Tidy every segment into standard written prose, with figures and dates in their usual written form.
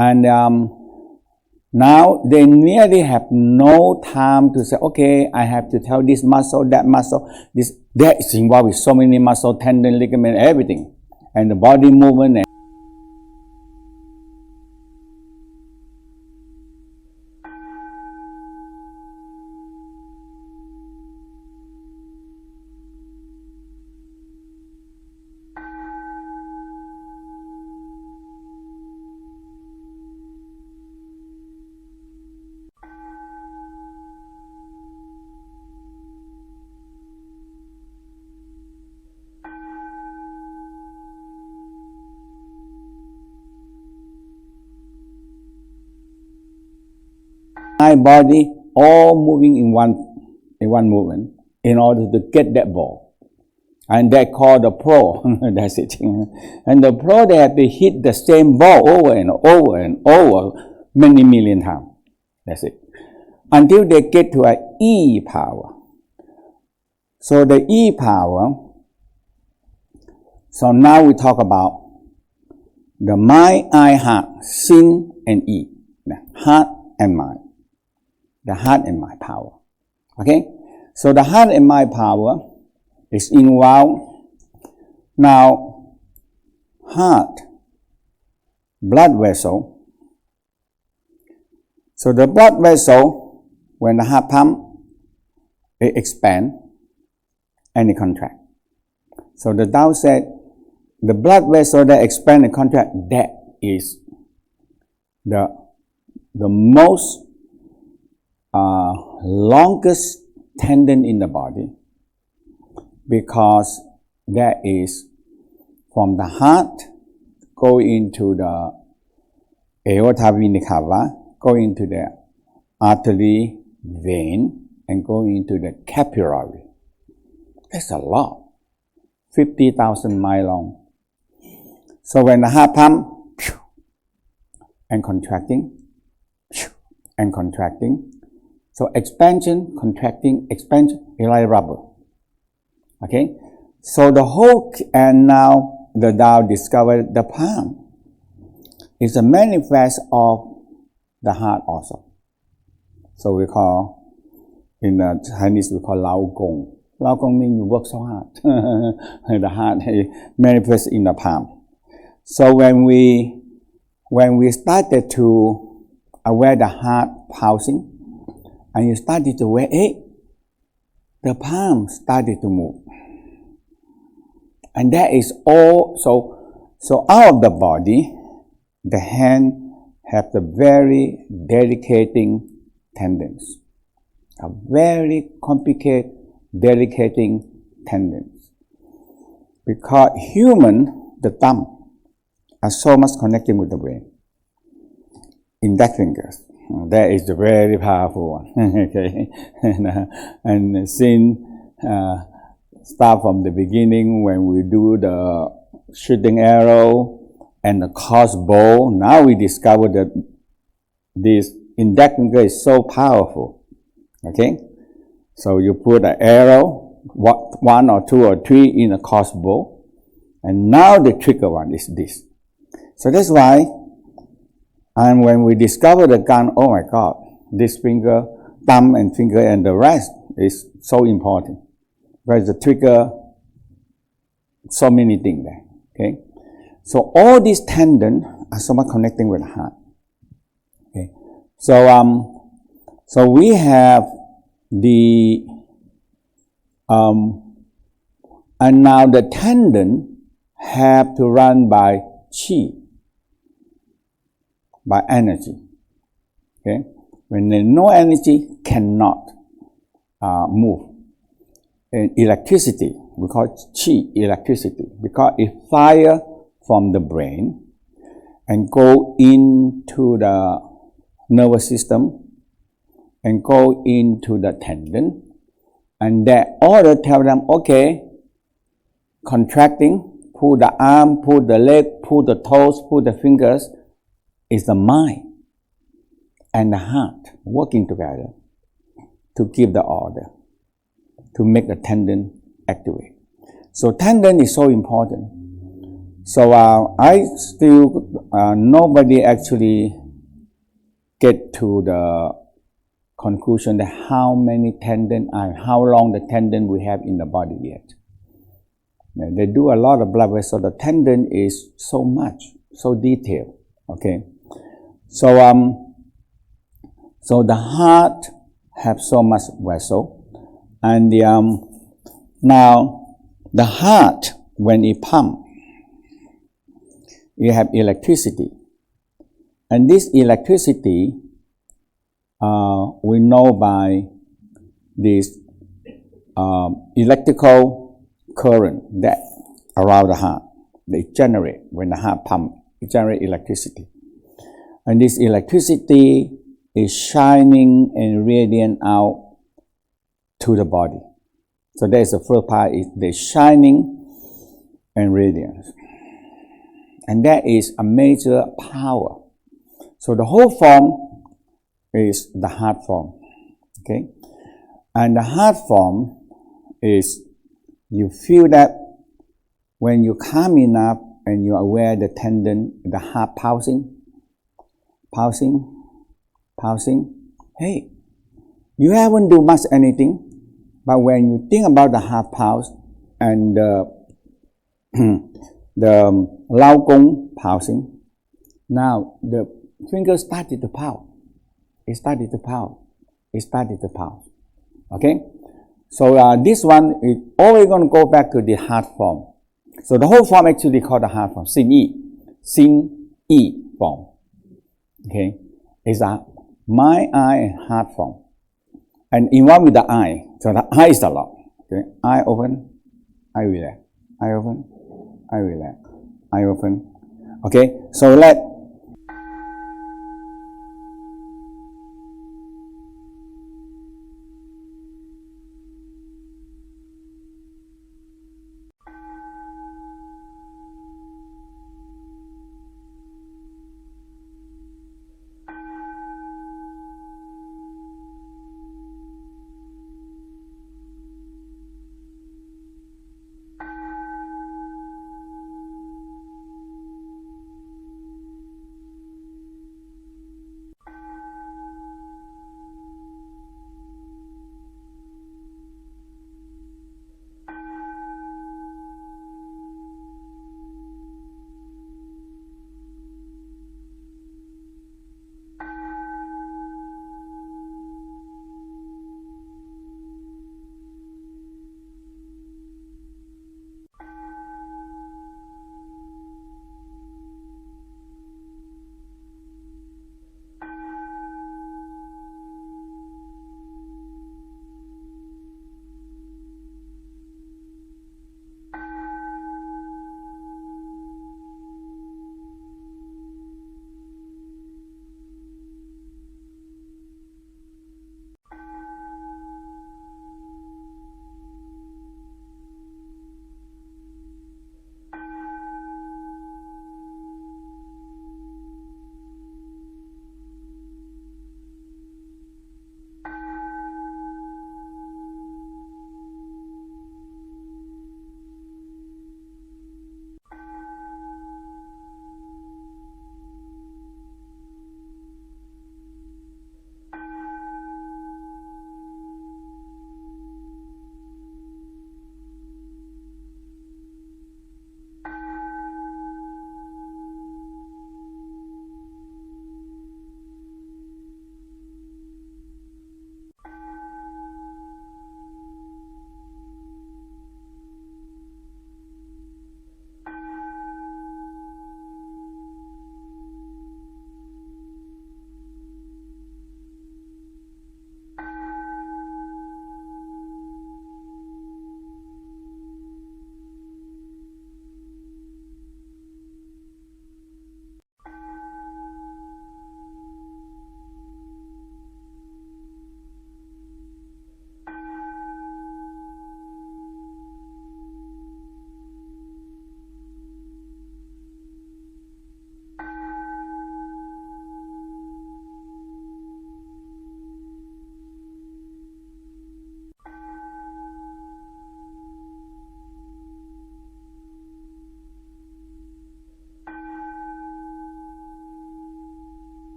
And now they nearly have no time to say, okay, I have to tell this muscle, that muscle, this, that is involved with so many muscle, tendon, ligament, everything, and the body movement. And my body all moving in one movement in order to get that ball. And they call the pro. That's it. And the pro, they have to hit the same ball over and over and over many million times. That's it. Until they get to an E power. So the E power, so now we talk about the mind, eye, heart, sin and E. The heart and mind. The heart and mind power. Okay? So the heart and mind power is involved. Now, heart, blood vessel. So the blood vessel, when the heart pump, it expand and it contract. So the Tao said, the blood vessel that expand and contract, that is the most longest tendon in the body, because that is from the heart go into the aorta vena cava, go into the artery, vein, and go into the capillary. That's a lot. 50,000 miles long. So when the heart pump and contracting and contracting, so expansion, contracting, expansion, is like rubber. Okay? So the whole, and now the Tao discovered the palm is a manifest of the heart also. So we call, in Chinese, we call Lao Gong. Lao Gong means you work so hard. The heart manifests in the palm. So when we started to aware the heart pulsing, and you started to aware, the palm started to move. And that is all. So out of the body, the hand have the very dedicating tendons, a very complicated, dedicating tendons. Because human, the thumb, are so much connected with the brain. Index fingers, that is the very powerful one. Okay, and since start from the beginning when we do the shooting arrow and the crossbow, now we discover that this index finger is so powerful. Okay, so you put an arrow, one or two or three in a crossbow, and now the trigger one is this. So that's why, and when we discover the gun, oh my God, this finger, thumb and finger and the rest is so important. Because the trigger, so many things there. Okay, so all these tendons are so much connecting with the heart. Okay, so we have the and now the tendon have to run by chi, by energy. Okay, when there's no energy, cannot move. And electricity, we call it chi, electricity, because it fire from the brain and go into the nervous system and go into the tendon, and that order tell them, okay, contracting, pull the arm, pull the leg, pull the toes, pull the fingers, is the mind and the heart working together to give the order, to make the tendon activate. So tendon is so important. So I still nobody actually get to the conclusion that how many tendon and how long the tendon we have in the body yet. They do a lot of blood vessels, so the tendon is so much, so detailed. Okay, so so the heart have so much vessel, and now the heart when it pump, you have electricity, and this electricity we know by this electrical current that around the heart. They generate when the heart pump. It generates electricity, and this electricity is shining and radiant out to the body. So that's the first part, is the shining and radiance, and that is a major power. So the whole form is the heart form. Okay, and the heart form is, you feel that when you calm enough and you're aware the tendon, the heart pulsing. Hey, you haven't do much anything, but when you think about the heart pulse and the lao gong pulsing, now the finger started to pulse. It started to pulse. Okay, so this one is always going to go back to the heart form. So the whole form actually called the heart form, Sin Yi form. Okay, is a mind, eye, and heart form, and involved with the eye. So the eye is the law. Okay, eye open, eye relax, eye open, eye relax, eye open. Okay, so let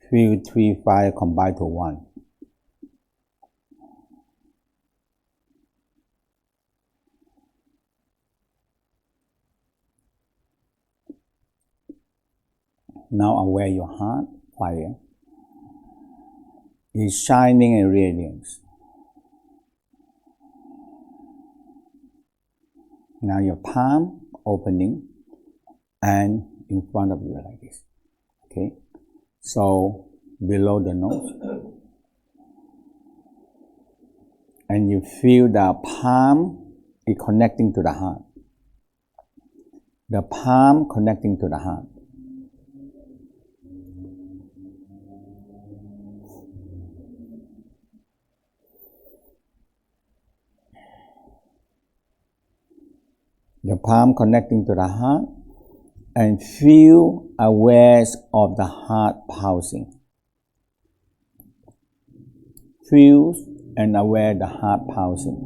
Feel 3 fire combined to one. Now aware your heart fire is shining and radiance. Now your palm opening and in front of you like this. Okay, so below the nose, and you feel the palm is connecting to the heart. The palm connecting to the heart. The palm connecting to the heart, and feel aware of the heart pulsing. Feel and aware the heart pulsing.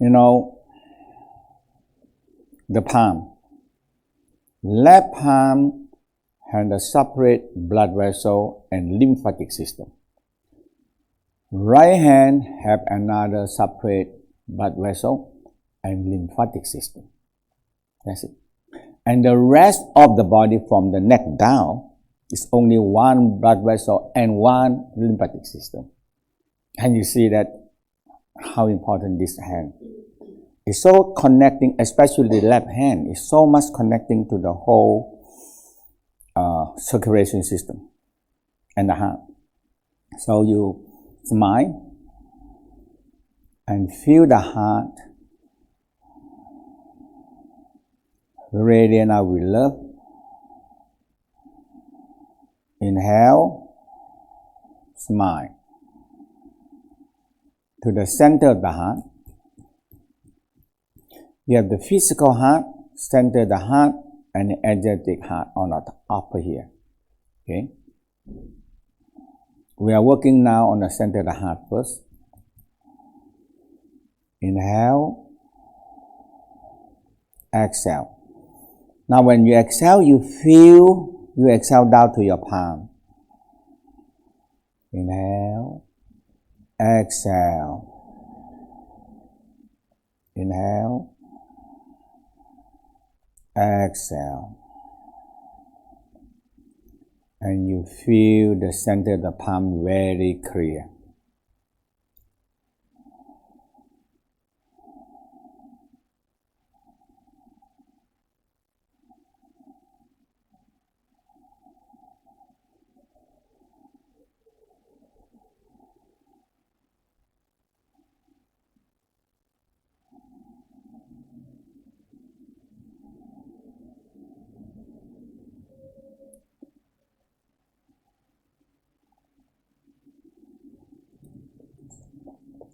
You know, the palm. Left palm has a separate blood vessel and lymphatic system. Right hand have another separate blood vessel and lymphatic system. That's it. And the rest of the body from the neck down is only one blood vessel and one lymphatic system. And you see that how important this hand is. So connecting, especially the left hand, is so much connecting to the whole circulation system and the heart. So you smile and feel the heart radiant out with love. Inhale, smile to the center of the heart. You have the physical heart, center of the heart, and the energetic heart on the upper here. Okay. We are working now on the center of the heart first. Inhale, exhale. Now when you exhale, you exhale down to your palm. Inhale, exhale. Inhale, exhale. And you feel the center of the palm very clear.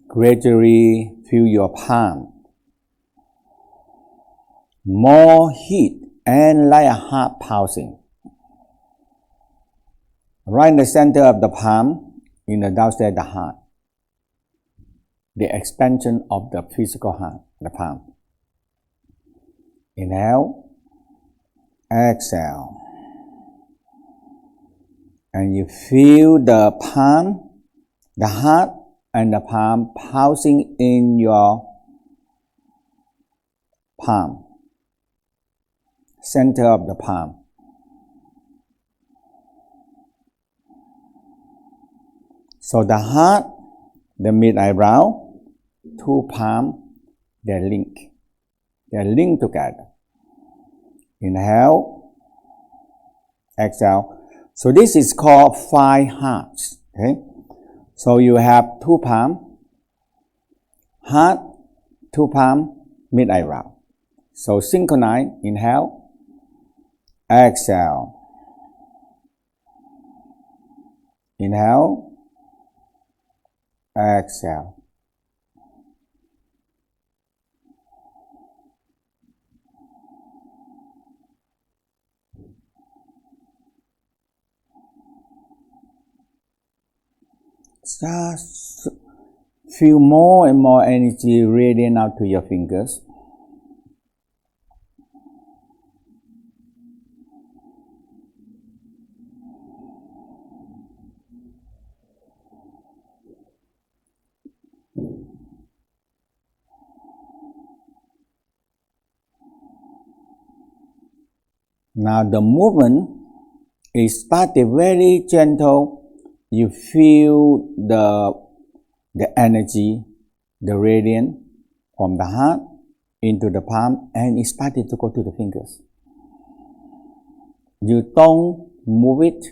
Gradually feel your palm. More heat and like a heart pulsing. Right in the center of the palm, in the downstairs the heart. The expansion of the physical heart, the palm. Inhale, exhale. And you feel the palm, the heart, and the palm pulsing in your palm, center of the palm. So the heart, the mid eyebrow, two palms, they're linked. They're linked together. Inhale, exhale. So this is called 5 hearts. Okay? So you have two palms, heart, two palms, mid eyebrow. So synchronize, inhale, exhale. Inhale, exhale. Just feel more and more energy radiating out to your fingers. Now the movement is started very gentle. You feel the energy, the radiant from the heart into the palm, and it started to go to the fingers. You don't move it,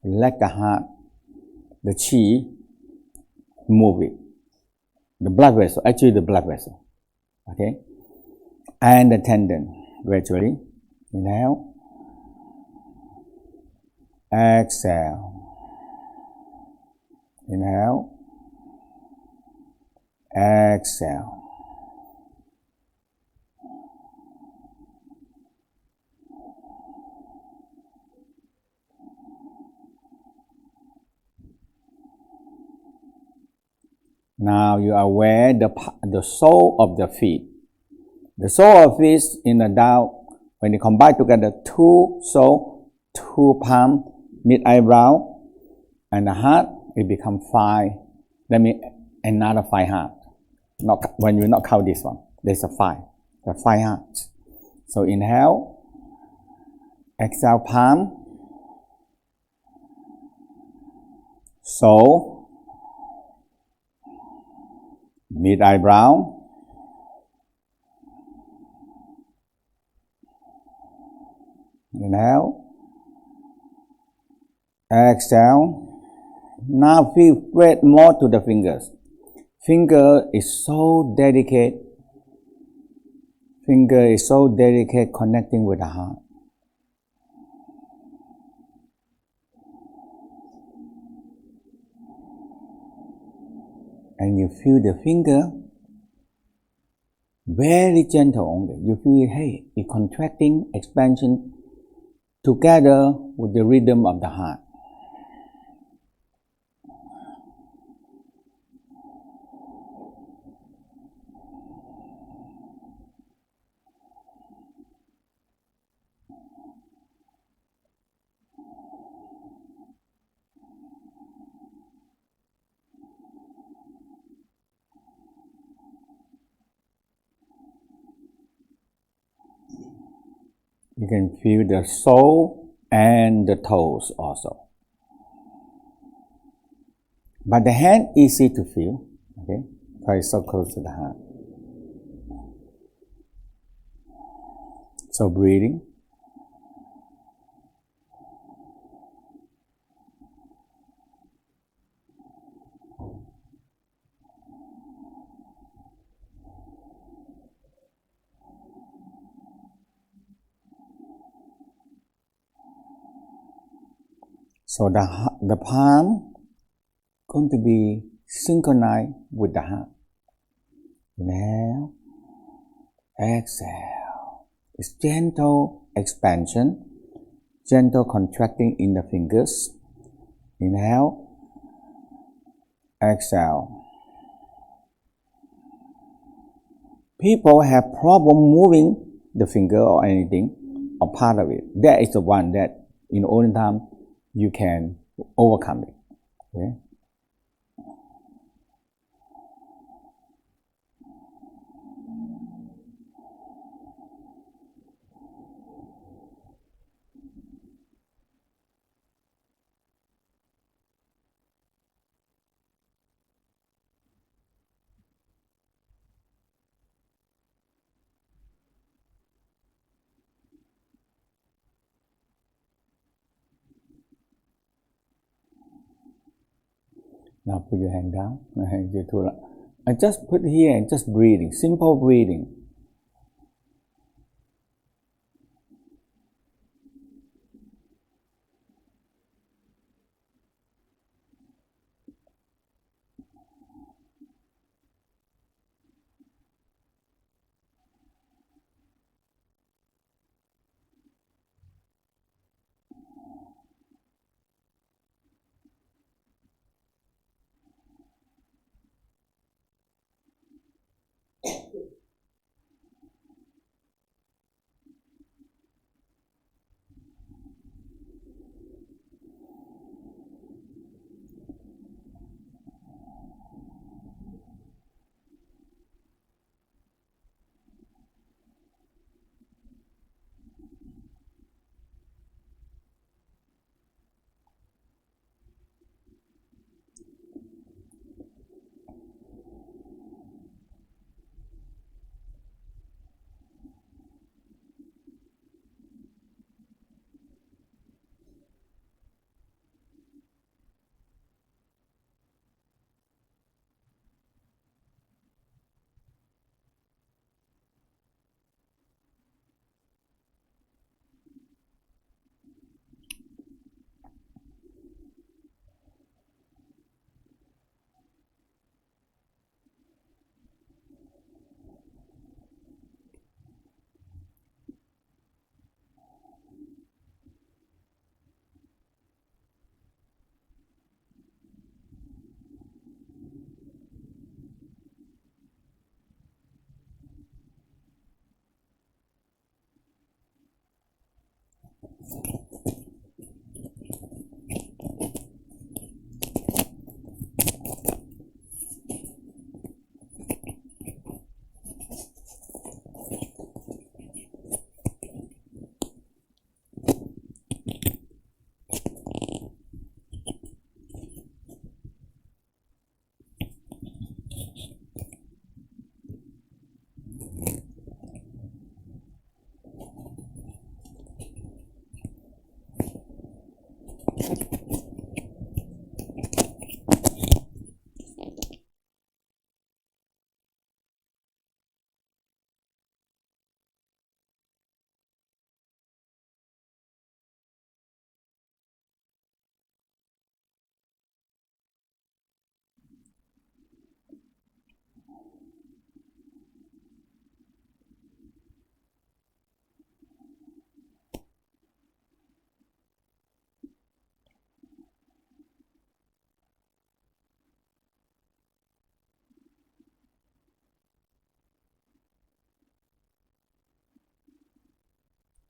let the heart, the chi, move it. The blood vessel, actually the blood vessel, okay? And the tendon, gradually. Inhale. Exhale. Inhale. Exhale. Now you are aware the sole of the feet. The sole of feet in the down, when you combine together two sole, two palm, mid eyebrow, and the heart, it becomes 5. That means another 5 heart. Not when you not count this one, there's a 5. The 5 hearts. So inhale, exhale palm, sole, mid eyebrow, inhale, exhale. Now feel spread more to the fingers. Finger is so delicate. Finger is so delicate connecting with the heart. And you feel the finger very gentle only. You feel, hey, it's contracting, expansion together with the rhythm of the heart. You can feel the sole and the toes also. But the hand easy to feel, okay? Because it's so close to the heart. So breathing. So the palm going to be synchronized with the heart. Inhale, exhale. It's gentle expansion, gentle contracting in the fingers. Inhale, exhale. People have problem moving the finger or anything, or part of it. That is the one that in olden time you can overcome it. Okay? Now put your hand down. And just put here and just breathing, simple breathing.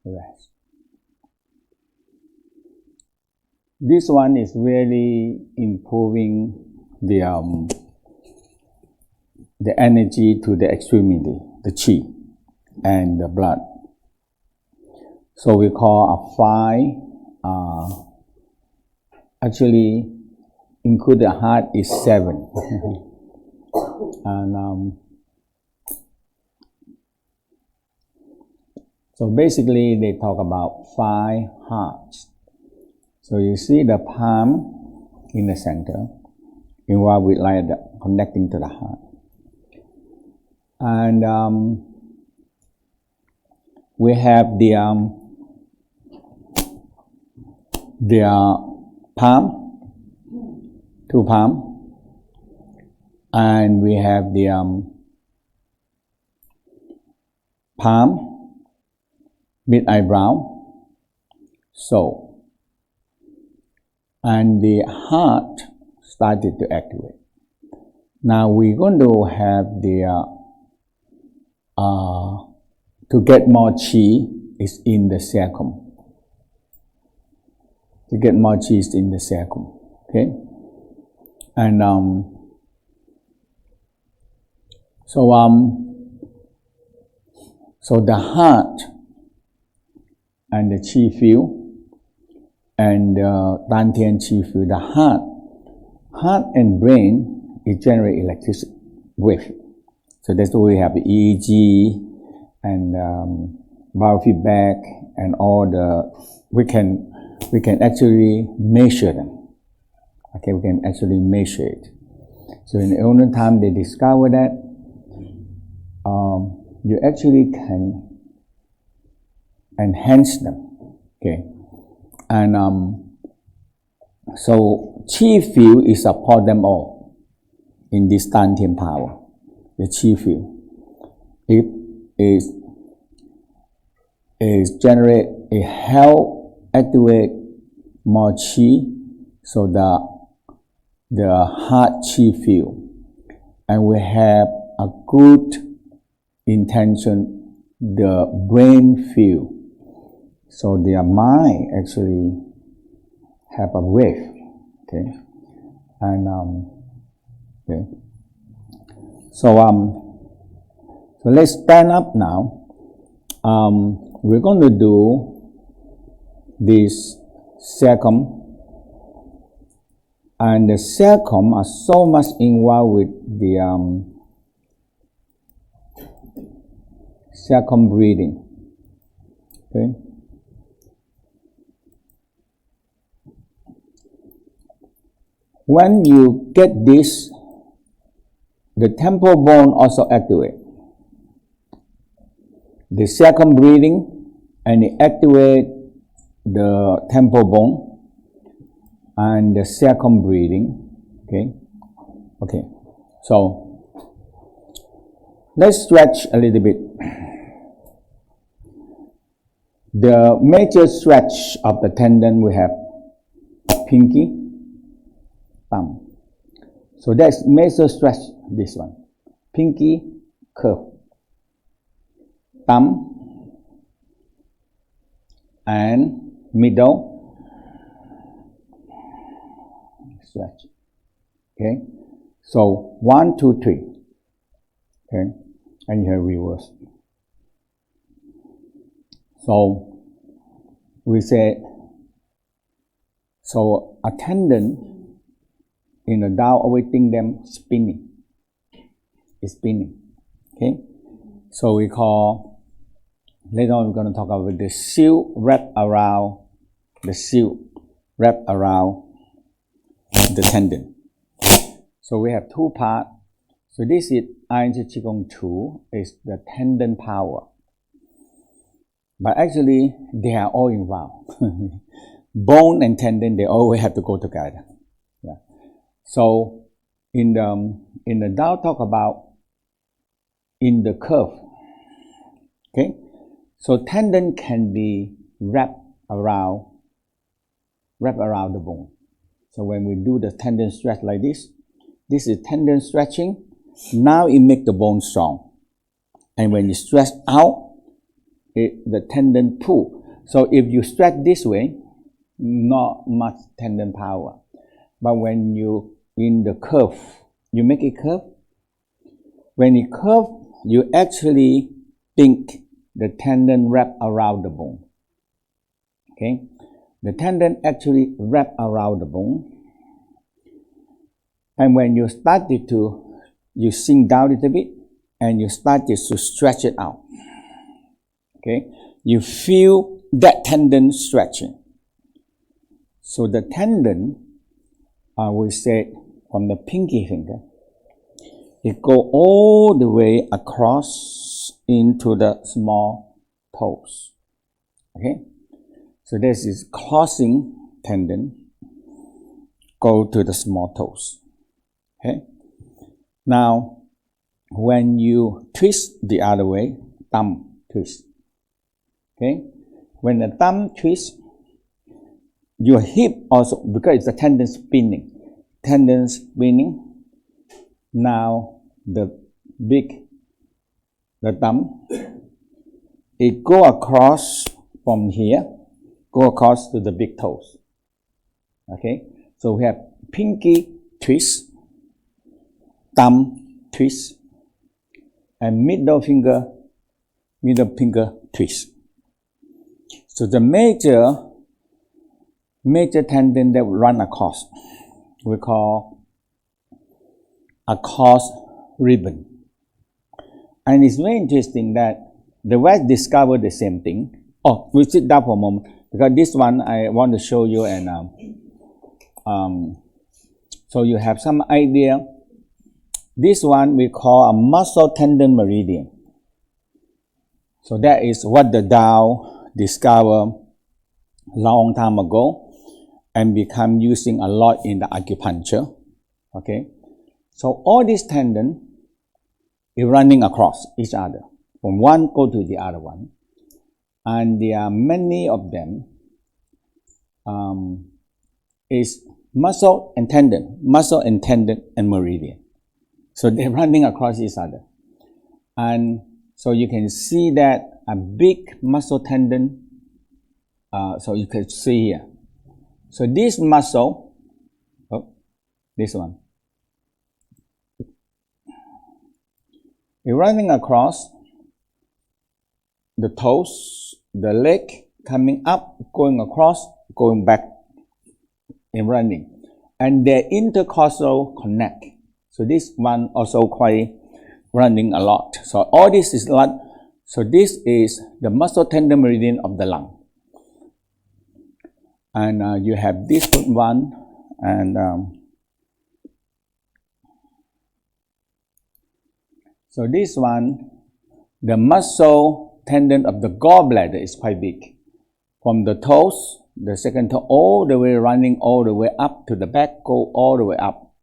Rest. This one is really improving the energy to the extremity, the chi and the blood. So we call a 5. Actually, include the heart is 7. And so basically, they talk about 5 hearts. So you see the palm in the center, involved with light connecting to the heart. And we have the palm, 2 palm, and we have the palm, mid eyebrow, so, and the heart started to activate. Now we're going to have the to get more chi is in the sacrum. To get more chi is in the sacrum. Okay, and so the heart and the chi field and Dantian chi field. The heart and brain, it generate electric wave. So that's why we have the EEG and biofeedback and all the we can actually measure them. Okay, we can actually measure it. So in the olden time, they discovered that you actually can enhance them. Okay, and so chi field is support them all in this Dantian power. The chi field, it is generate a help activate more chi, so the heart chi field, and we have a good intention the brain field. So their mind actually have a wave, okay, and okay. So let's stand up now. We're going to do this sacrum, and the sacrum are so much involved with the sacrum breathing. Okay. When you get this, the temporal bone also activate. The sacrum breathing, and it activate the temporal bone and the sacrum breathing. Okay. Okay. So let's stretch a little bit. The major stretch of the tendon we have pinky, thumb. So that's major stretch, this one. Pinky, curve. Thumb and middle stretch. Okay. So 1, 2, 3. Okay. And here reverse. So we say, so a tendon in the down, always think them spinning. It's spinning. Okay. So we call, later on we're going to talk about the shield wrap around the shield wrap around the tendon. So we have two parts. So this is Iron Qigong 2, is the tendon power. But actually, they are all involved. Bone and tendon, they always have to go together. Yeah. So in the Tao talk about in the curve. Okay. So tendon can be wrapped around the bone. So when we do the tendon stretch like this is tendon stretching. Now it makes the bone strong. And when you stretch out, the tendon pull. So if you stretch this way, not much tendon power. But when you in the curve, you make it curve. When it curve, you actually think the tendon wrap around the bone. Okay, the tendon actually wrap around the bone. And when you started to, you sink down a little bit, and you started to stretch it out. Okay, you feel that tendon stretching. So the tendon, we say from the pinky finger, it go all the way across into the small toes. Okay, so this is crossing tendon, go to the small toes. Okay, now when you twist the other way, thumb twist. Okay, when the thumb twists, your hip also, because it's a tendon spinning. Now the thumb, it go across from here, go across to the big toes. Okay, so we have pinky twist, thumb twist, and middle finger twist. So the major tendon that run across, we call across ribbon. And it's very interesting that the West discovered the same thing. Oh, we sit down for a moment, because this one I want to show you, and so you have some idea. This one we call a muscle tendon meridian. So that is what the Tao discovered long time ago and become using a lot in the acupuncture. Okay, so all these tendons is running across each other, from one go to the other one, and there are many of them. Is muscle and tendon and meridian. So they're running across each other, and so you can see that a big muscle tendon. So you can see here. So this muscle, this one, is running across the toes, the leg, coming up, going across, going back, and running. And the intercostal connect. So this one also quite running a lot. So all this is a lot. So this is the muscle tendon meridian of the lung. And you have this one, and so this one, the muscle tendon of the gallbladder is quite big. From the toes, the second toe, all the way running all the way up to the back, go all the way up.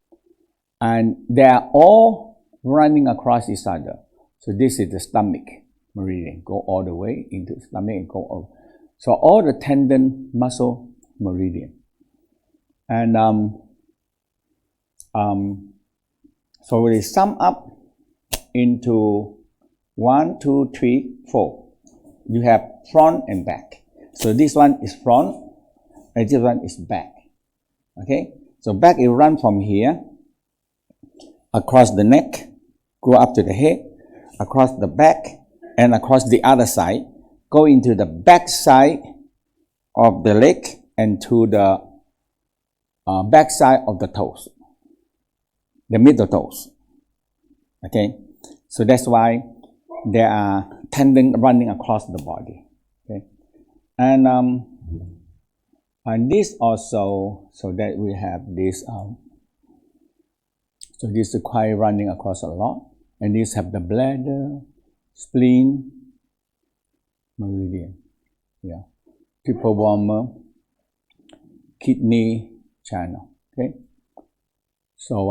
And they are all running across each other. So this is the stomach meridian, go all the way into the stomach and go over. So all the tendon, muscle, meridian. And so we sum up into 1, 2, 3, 4. You have front and back. So this one is front and this one is back. Okay, so back is run from here across the neck, go up to the head, across the back, and across the other side, go into the back side of the leg and to the back side of the toes, the middle toes. Okay, so that's why there are tendons running across the body. Okay, and And this also, so that we have this, so this is quite running across a lot. And these have the bladder, spleen, meridian, yeah, triple warmer, kidney channel. Okay, so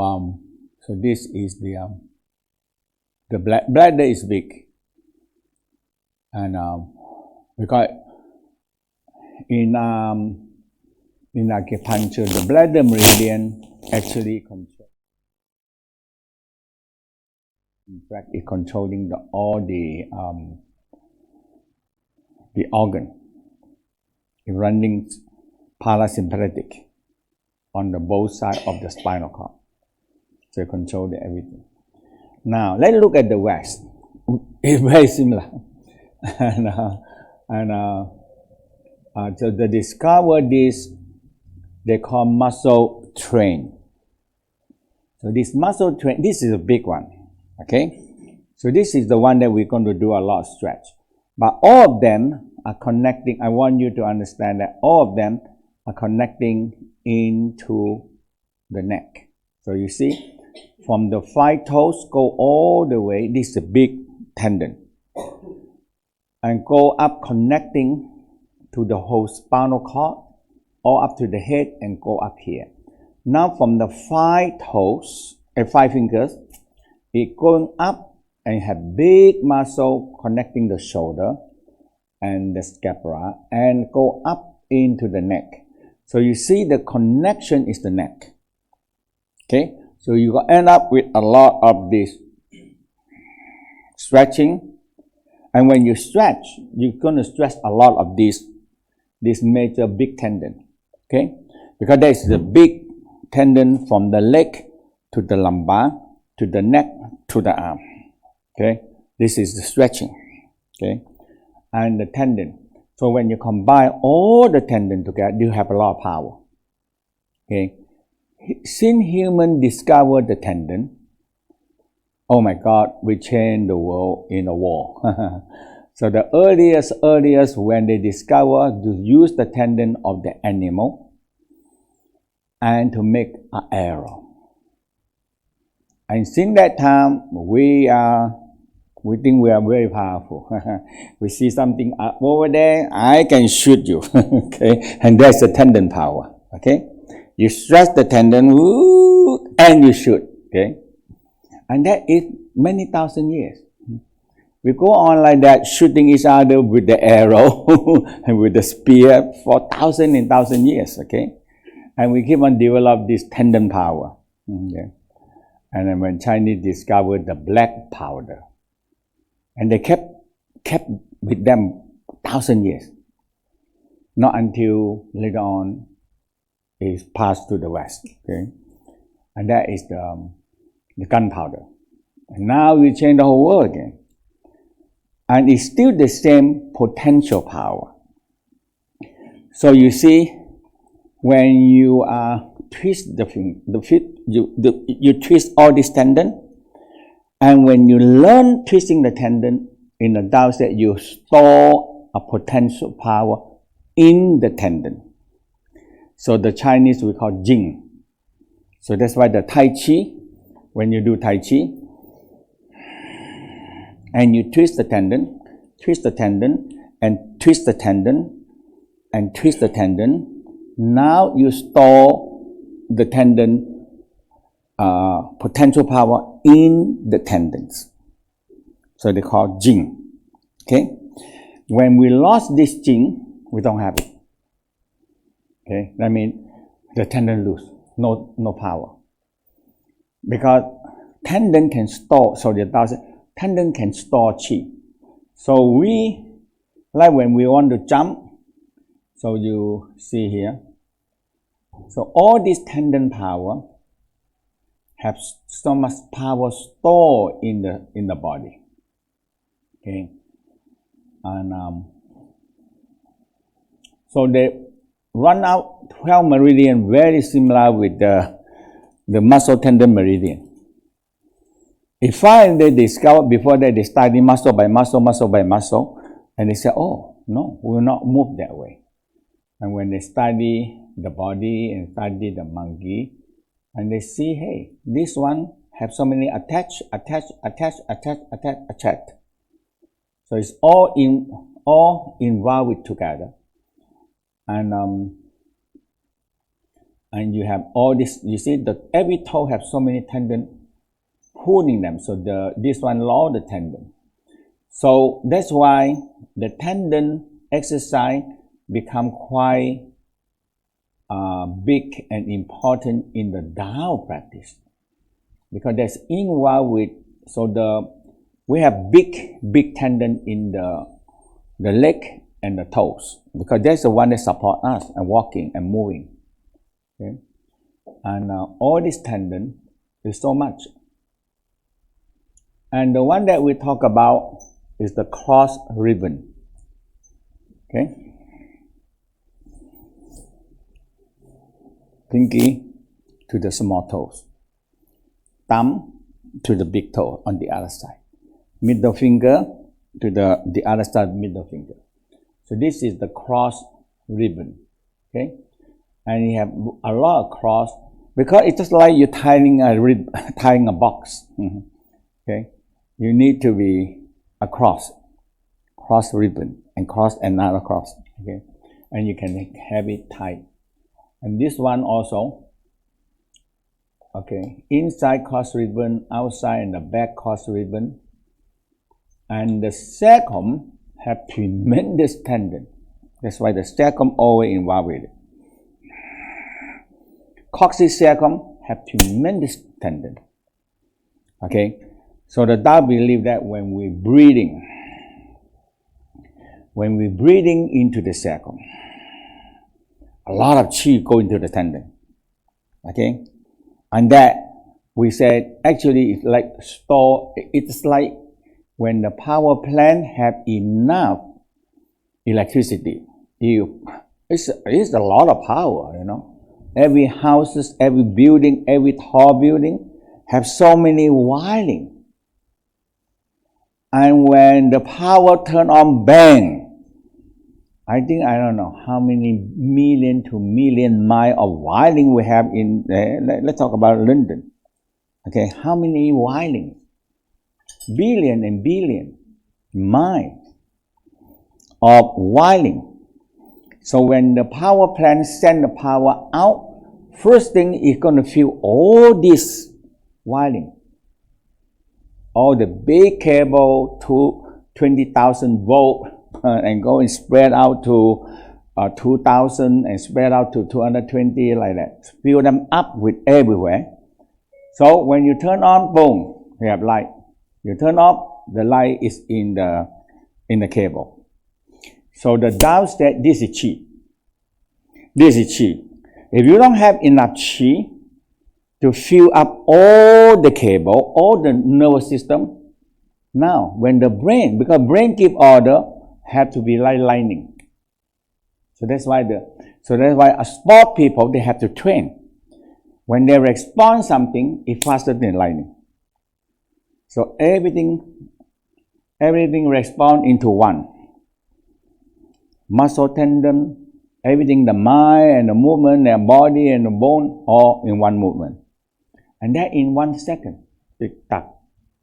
so this is the bladder is big, and because in acupuncture, the bladder meridian actually controls. In fact, it's controlling all the organ. It's running parasympathetic on the both sides of the spinal cord. So it controls everything. Now, let's look at the West. It's very similar. So they discover this, they call muscle train. So this muscle train, this is a big one. Okay? So this is the one that we're going to do a lot of stretch. But all of them are connecting. I want you to understand that all of them are connecting into the neck. So you see, from the 5 toes, go all the way. This is a big tendon. And go up connecting to the whole spinal cord, all up to the head and go up here. Now from the 5 toes, 5 fingers, it going up and have big muscle connecting the shoulder and the scapula and go up into the neck. So you see the connection is the neck. Okay, so you end up with a lot of this stretching, and when you stretch, you're going to stretch a lot of this major big tendon. Okay, because there is the big tendon from the leg to the lumbar to the neck to the arm. Okay, this is the stretching. Okay, and the tendon. So when you combine all the tendon together, you have a lot of power. Okay, since humans discovered the tendon, oh my God, we changed the world in a war. So the earliest when they discovered to use the tendon of the animal and to make an arrow. And since that time, we think we are very powerful. We see something over there, I can shoot you. Okay, and that's the tendon power. Okay, you stretch the tendon, and you shoot. Okay, and that is many thousand years. We go on like that, shooting each other with the arrow and with the spear for thousands and thousands of years. Okay, and we keep on develop this tendon power. Okay, and then when Chinese discovered the black powder, and they kept with them 1,000 years. Not until later on it passed to the West. Okay, and that is the gunpowder. And now we change the whole world again. And it's still the same potential power. So you see, when you twist the feet, you twist all this tendon. And when you learn twisting the tendon in the Tao set, you store a potential power in the tendon. So the Chinese we call Jing. So that's why the Tai Chi, when you do Tai Chi, and you twist the tendon, and twist the tendon, and twist the tendon, now you store the tendon potential power in the tendons. So they call Jing. Okay? When we lost this Jing, we don't have it. Okay? That means the tendon lose, no power. Because tendon can store, so the tendon can store qi. So we, like when we want to jump, so you see here, so all this tendon power have so much power stored in the body. Okay, and so they run out 12 meridian, very similar with the muscle tendon meridian. If they discover before that they study muscle by muscle, and they say, oh no, we will not move that way. And when they study the body and study the monkey, and they see, hey, this one have so many attached. So it's all involved with together. And you have all this, you see that every toe have so many tendon pulling them. So this one lower the tendon. So that's why the tendon exercise become quite big and important in the Tao practice, because that's involved with, so we have big tendon in the leg and the toes, because that's the one that support us and walking and moving. Okay? And all this tendon is so much. And the one that we talk about is the cross ribbon. Okay? Pinky to the small toes. Thumb to the big toe on the other side. Middle finger to the other side middle finger. So this is the cross ribbon. Okay? And you have a lot of cross, because it's just like you're tying a box. Okay? You need to be a cross ribbon, and cross another cross. Okay? And you can have it tied. And this one also, okay, inside cross ribbon, outside and the back cross ribbon. And the sacrum have tremendous tendon. That's why the sacrum always involved with it. Coccyx sacrum have tremendous tendon. Okay, so the Tao believe that when we're breathing into the sacrum, a lot of qi go into the tendon. Okay, and that we said actually it's like store. It's like when the power plant have enough electricity, it's a lot of power, you know. Every houses, every building, every tall building have so many wiring. And when the power turn on, bang! I don't know how many million to million miles of wiring we have in, let's talk about London. Okay, how many wiring? Billion and billion miles of wiring. So when the power plant send the power out, first thing is going to feel all this wiring. All the big cable to 20,000 volt and go and spread out to 2,000 and spread out to 220, like that. Fill them up with everywhere. So when you turn on, boom, you have light. You turn off, the light is in the cable. So the Tao said, this is qi. This is qi. If you don't have enough qi to fill up all the cable, all the nervous system, now when the brain, because brain give order, have to be like lightning. So that's why a sport people, they have to train. When they respond something, it's faster than lightning. So everything respond into one. Muscle, tendon, everything, the mind and the movement, the body and the bone, all in one movement. And that in 1 second. Tick-tock.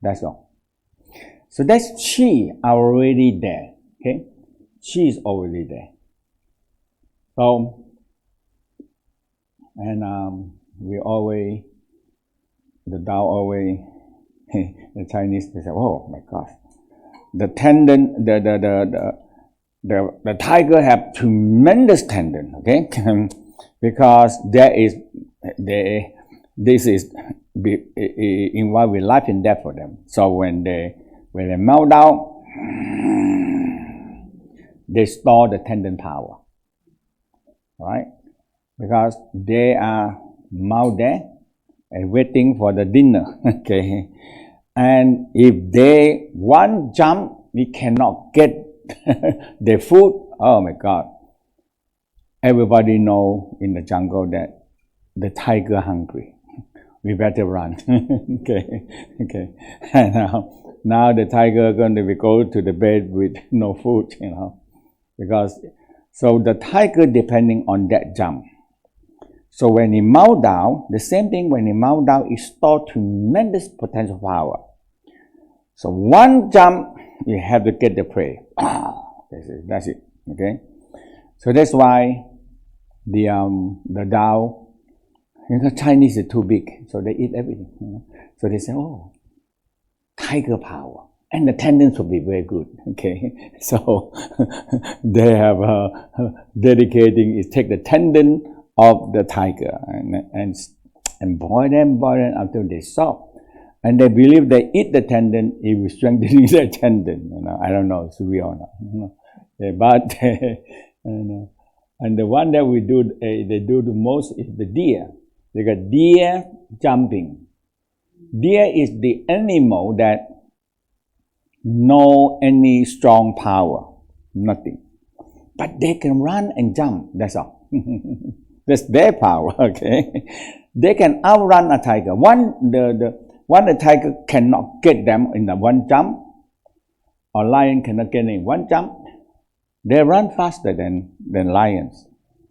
That's all. So that's qi already there. Okay? Qi is already there. So, and we always, the Tao always, the Chinese, they say, oh my gosh. The tendon, the tiger have tremendous tendon, okay? Because this is involved with life and death for them. So when they melt down, they store the tendon power, right? Because they are melt there and waiting for the dinner, okay? And if they one jump, we cannot get their food. Oh my God. Everybody know in the jungle that the tiger hungry. We better run. okay. And now the tiger going to go to the bed with no food, you know, because So the tiger depending on that jump. So when he mount down, the same thing when he mount down, it stores tremendous potential power. So one jump, you have to get the prey. That's it. Okay. So that's why the Dao, Chinese is too big, so they eat everything. So they say, oh, tiger power, and the tendons will be very good. Okay. So they have dedicating is take the tendon of the tiger and boil them until they soft. And they believe they eat the tendon, it will strengthen their tendon. I don't know if it's real or not. But and the one that we do, they do the most is the deer. They got deer jumping. Deer is the animal that no any strong power, nothing. But they can run and jump. That's all. That's their power. Okay, they can outrun a tiger. The tiger cannot get them in the one jump, or lion cannot get in one jump. They run faster than lions.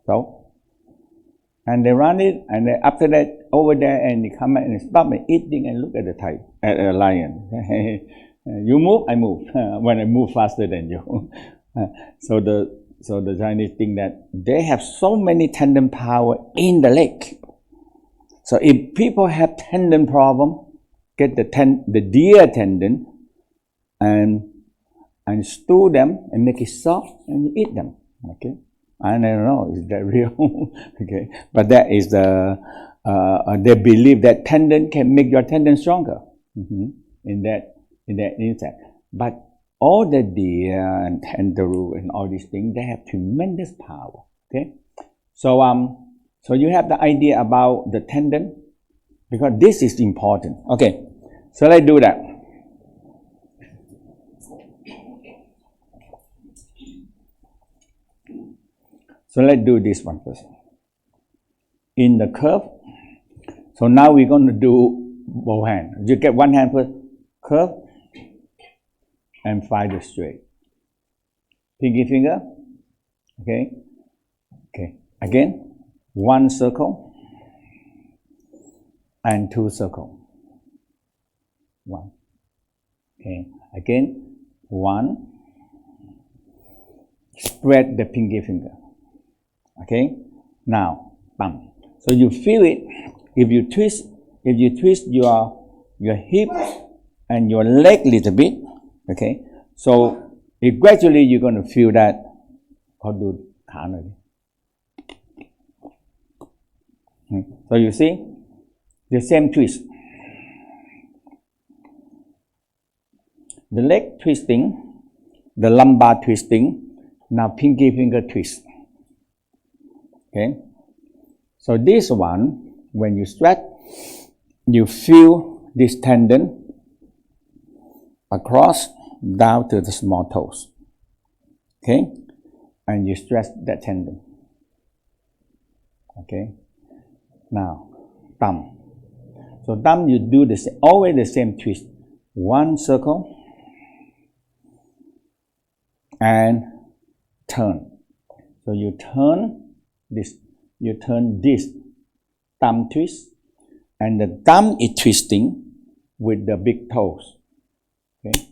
So, and they run it, and then after that, over there, and they come and stop and eating and look at the tiger, at a lion. You move, I move. When I move faster than you. So the Chinese think that they have so many tendon power in the leg. So if people have tendon problem, get the deer tendon and stew them and make it soft and you eat them. Okay, I don't know, is that real? Okay, but that is they believe that tendon can make your tendon stronger in that insect. But all the deer and kangaroo and all these things, they have tremendous power. Okay, so you have the idea about the tendon, because this is important. Okay, so let's do that. So let's do this one first. In the curve, so now we're going to do both hands. You get one hand first, curve, and find the straight. Pinky finger, okay. Again, one circle and two circle. One. Okay. Again, one. Spread the pinky finger. Okay. Now, bam. So you feel it. If you twist your hip and your leg a little bit. Okay. So gradually you're going to feel that. So you see the same twist. The leg twisting, the lumbar twisting, now pinky finger twist. Okay. So this one, when you stretch, you feel this tendon across down to the small toes. Okay. And you stretch that tendon. Okay. Now, thumb. So thumb, you do always the same twist. One circle and turn. So you turn this thumb twist, and the thumb is twisting with the big toes. Okay.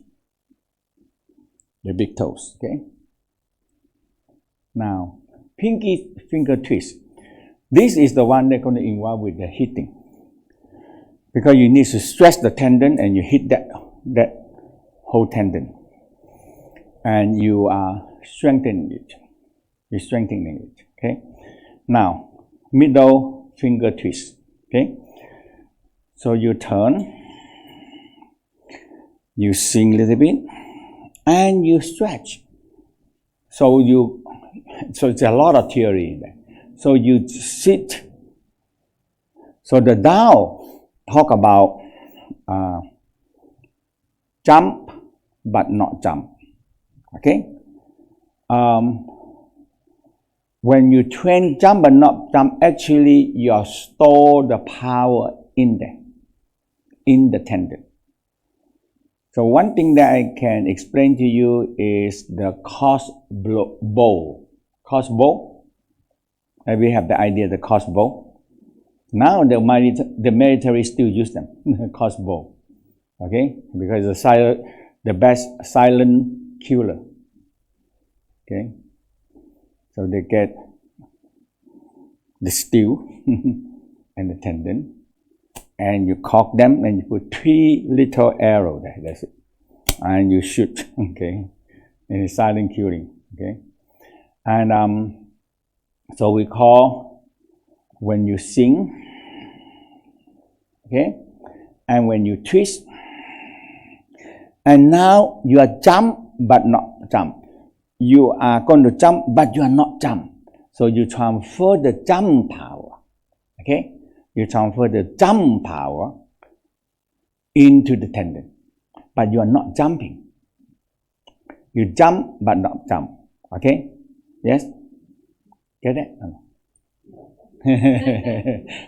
The big toes. Okay. Now, pinky finger twist. This is the one that's going to involve with the hitting, because you need to stretch the tendon and you hit that whole tendon, and you are strengthening it. You're strengthening it. Okay. Now, middle finger twist. Okay. So you turn, you swing a little bit, and you stretch. So it's a lot of theory in there. So you sit. So the Tao talk about jump but not jump. Okay. When you train jump but not jump, actually you store the power in there, in the tendon. So one thing that I can explain to you is the cross bow. crossbow. And we have the idea of the crossbow. Now the military still use them, crossbow. Okay, because the best silent killer. Okay, so they get the steel and the tendon, and you cock them, and you put 3 little arrows there. That's it, and you shoot. Okay, and it's silent killing. Okay, and so we call when you sing. Okay, and when you twist. And now you are jump but not jump. You are going to jump but you are not jump. So you transfer the jump power. Okay? You transfer the jump power into the tendon. But you are not jumping. You jump but not jump. Okay? Yes? Get it?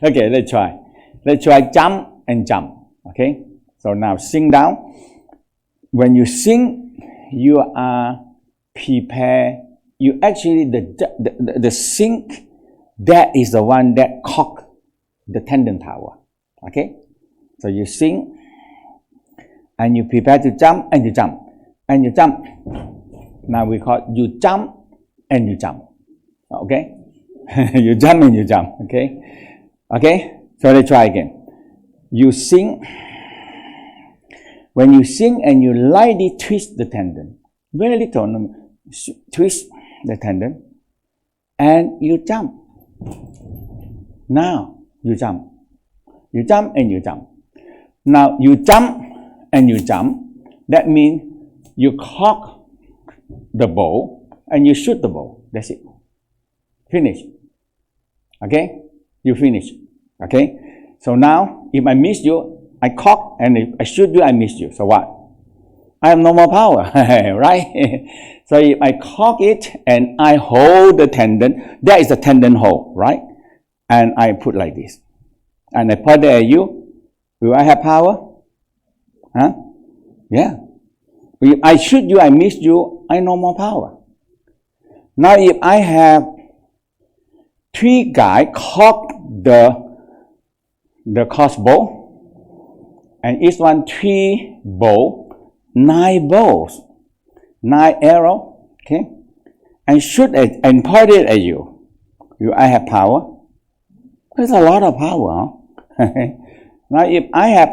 Okay, let's try. Let's try jump and jump. Okay? So now sing down. When you sing, you are prepared. You actually, the sing, that is the one that cock the tendon power. Okay? So you sing, and you prepare to jump, and you jump, and you jump. Now we call it you jump, and you jump. Okay? You jump and you jump. Okay? Okay? So let's try again. You sing. When you sing and you lightly twist the tendon, very little, twist the tendon, and you jump. Now you jump. You jump and you jump. Now you jump and you jump. That means you cock the bow and you shoot the bow. That's it. Finish. Okay? You finish. Okay? So now, if I miss you, I cock, and if I shoot you, I miss you. So what? I have no more power, right? So if I cock it and I hold the tendon, that is the tendon hold, right? And I put like this. And I point it at you. Will I have power? Huh? Yeah. If I shoot you, I miss you, I no more power. Now if I have 3 guys cock the crossbow, and each one 3 bow, 9 bows, 9 arrow, okay, and shoot it and point it at you. I have power. There's a lot of power. Huh? Now if I have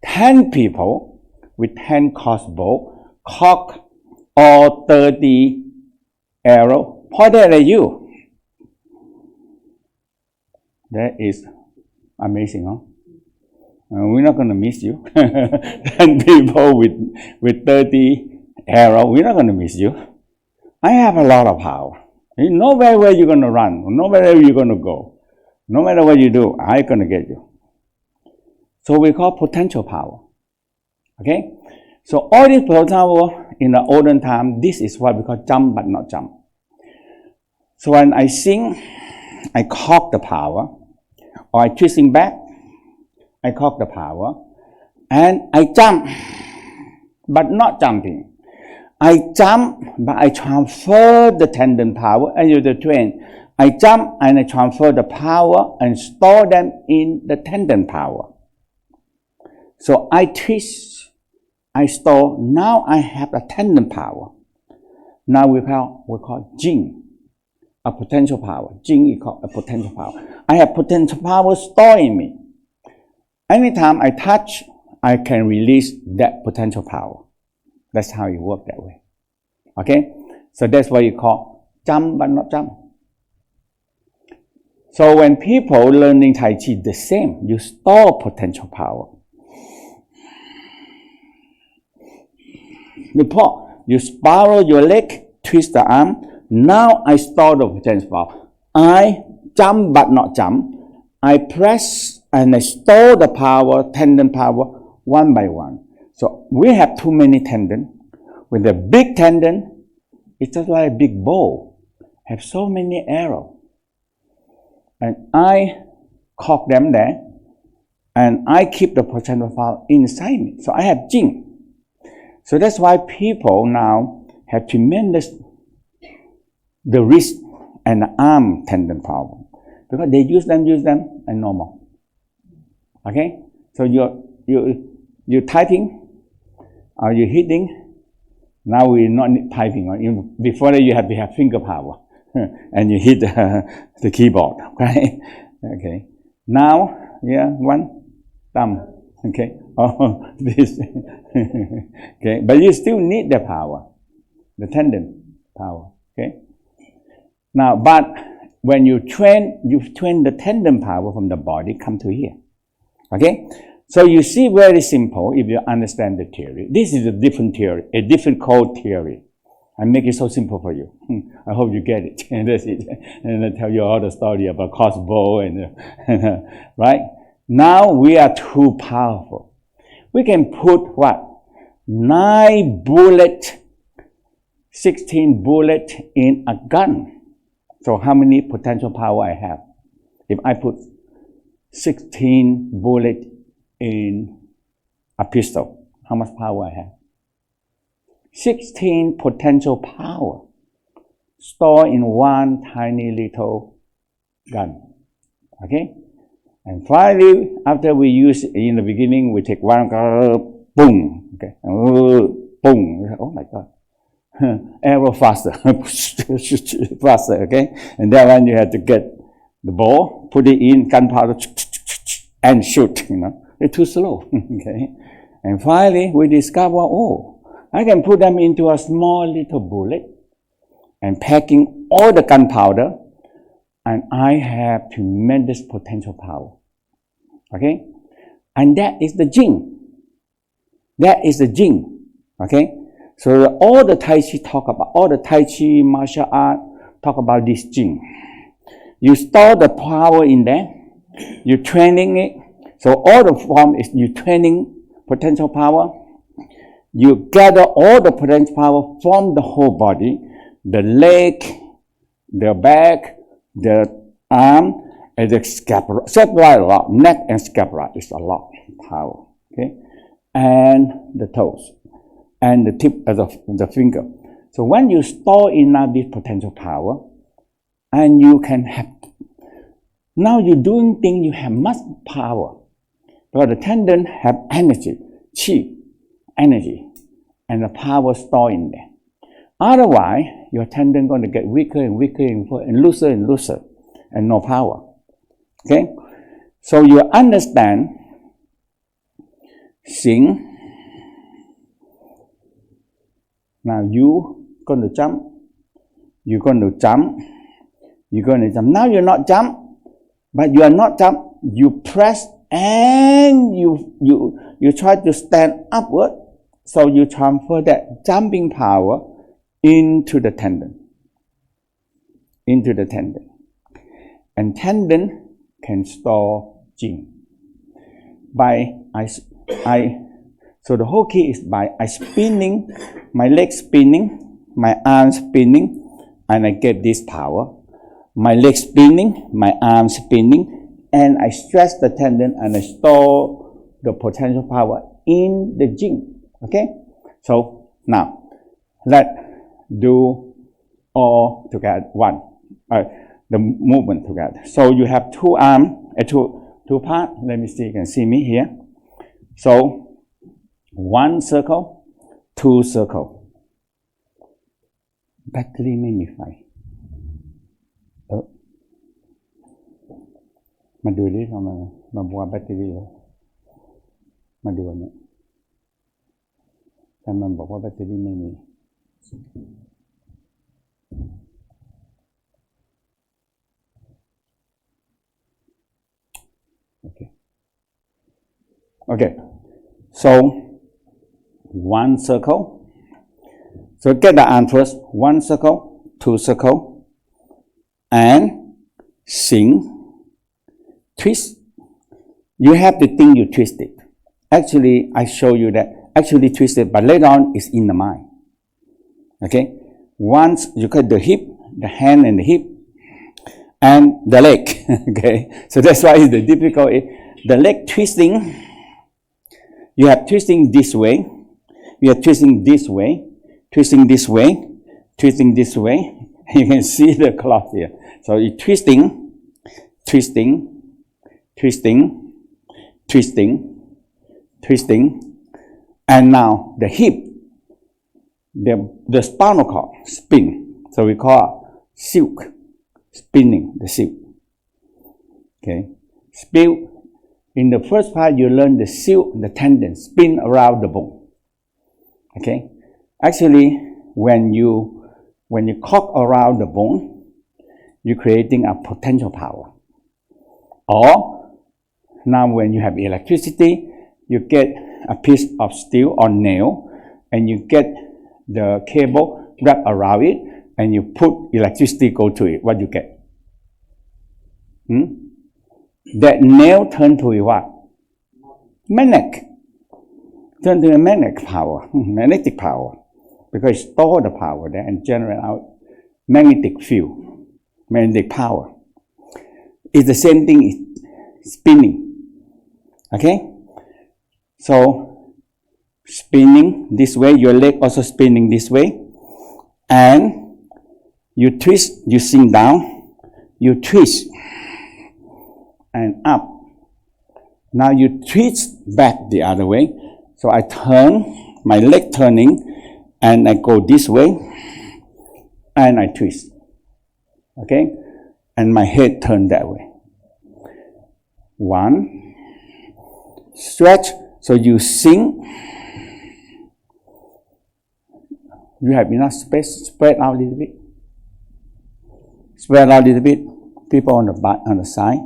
10 people with 10 crossbow, cock all 30 arrow, point it at you. That is amazing, huh? We're not going to miss you. 10 people with 30 arrows, we're not going to miss you. I have a lot of power. No matter where you're going to run, no matter where you're going to go, no matter what you do, I'm going to get you. So we call potential power. Okay? So all this potential power in the olden time, this is what we call jump but not jump. So when I sing, I cock the power, or I twisting back, I cock the power, and I jump, but not jumping. I jump, but I transfer the tendon power and use the train. I jump and I transfer the power and store them in the tendon power. So I twist, I store, now I have a tendon power. Now we call Jing, a potential power. Jing is called a potential power. I have potential power stored in me. Anytime I touch, I can release that potential power. That's how it works that way. Okay? So that's what you call jump but not jump. So when people learning Tai Chi, the same. You store potential power. You spiral your leg, twist the arm. Now I store the potential power. I jump but not jump. I press and I store the power, tendon power, one by one. So we have too many tendons. With a big tendon, it's just like a big bow. Have so many arrows. And I cock them there, and I keep the potential power inside me. So I have Jing. So that's why people now have tremendous the wrist and the arm tendon power. Because they use them and normal. Okay? So you're typing or you're hitting. Now we not need typing. Before that you have to have finger power and you hit the keyboard. Okay? Okay. Now, one thumb. Okay. Oh, this. Okay. But you still need the power, the tendon power. Okay. Now, but when you train the tendon power from the body come to here. Okay? So you see, very simple if you understand the theory. This is a different theory, a different code theory. I make it so simple for you. I hope you get it. And that's it. And I tell you all the story about crossbow and right? Now we are too powerful. We can put what? 9 bullets, 16 bullets in a gun. So how many potential power I have? If I put 16 bullets in a pistol, how much power I have? 16 potential power stored in one tiny little gun. Okay? And finally, after we use it in the beginning, we take one, boom, okay, boom, oh my God. Arrow faster, faster, okay? And then when you have to get the ball, put it in gunpowder, and shoot, It's too slow, okay? And finally, we discover, I can put them into a small little bullet and packing all the gunpowder, and I have tremendous potential power, okay? And that is the gene. That is the gene, okay? So all the Tai Chi all the Tai Chi martial art talk about this gene. You store the power in there, you're training it. So all the form is you training potential power. You gather all the potential power from the whole body, the leg, the back, the arm, and the scapula. Scapula a lot, neck and scapula is a lot of power, okay? And the toes, and the tip of the finger. So when you store enough this potential power, and you can have, now you're doing things, you have much power. Because the tendon have energy, qi, energy, and the power stored in there. Otherwise, your tendon going to get weaker and weaker and looser, and no power. Okay? So you understand, Xing. Now you going to jump. You're going to jump. You're going to jump. Now you're not jump, but you are not jump. You press and you try to stand upward. So you transfer that jumping power into the tendon. Into the tendon. And tendon can store qi. So the whole key is by spinning, my leg spinning, my arm spinning, and I get this power. My leg spinning, my arm spinning, and I stretch the tendon and I store the potential power in the gene. Okay? So now, let's do all together, the movement together. So you have two arms, two parts. Let me see, you can see me here. So, 1 circle, 2 circle. แบตเตอรี่ไม่มีไฟมาดูดิเรามาบัวแบตเตอรี่แล้วมาดูอันนี้แต่มันบอกว่าแบตเตอรี่ไม่มีOkay. So 1 circle. So get the arm first. 1 circle, 2 circle, and Xing. Twist. You have to think you twist it. Actually, I show you that actually twist it, but later on it's in the mind. Okay. Once you cut the hip, the hand and the hip, and the leg. Okay. So that's why it's the difficult. The leg twisting. You have twisting this way, you are twisting this way, twisting this way, twisting this way, You can see the cloth here. So you're twisting, twisting, twisting, twisting, twisting, and now the hip, the spinal cord spin. So we call silk, spinning the silk. Okay, spin. In the first part, you learn the silk, the tendon, spin around the bone. Okay, actually, when you cock around the bone, you're creating a potential power. Or now, when you have electricity, you get a piece of steel or nail, and you get the cable wrapped around it, and you put electricity go to it. What you get? That nail turned to a what? Magnetic. Turn to a magnetic power, magnetic power, because it stores the power there and generate out magnetic field, magnetic power. It's the same thing, it's spinning. Okay? So, spinning this way, your leg also spinning this way, and you twist, you sink down, you twist, and up. Now you twist back the other way. So I turn, my leg turning, and I go this way, and I twist. Okay? And my head turn that way. One. Stretch, so you sink. You have enough space, spread out a little bit. Spread out a little bit. People on the back, on the side.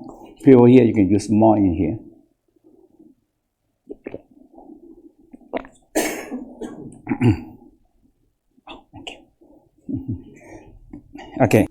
People here, you can use more in here. Oh, thank you. Okay.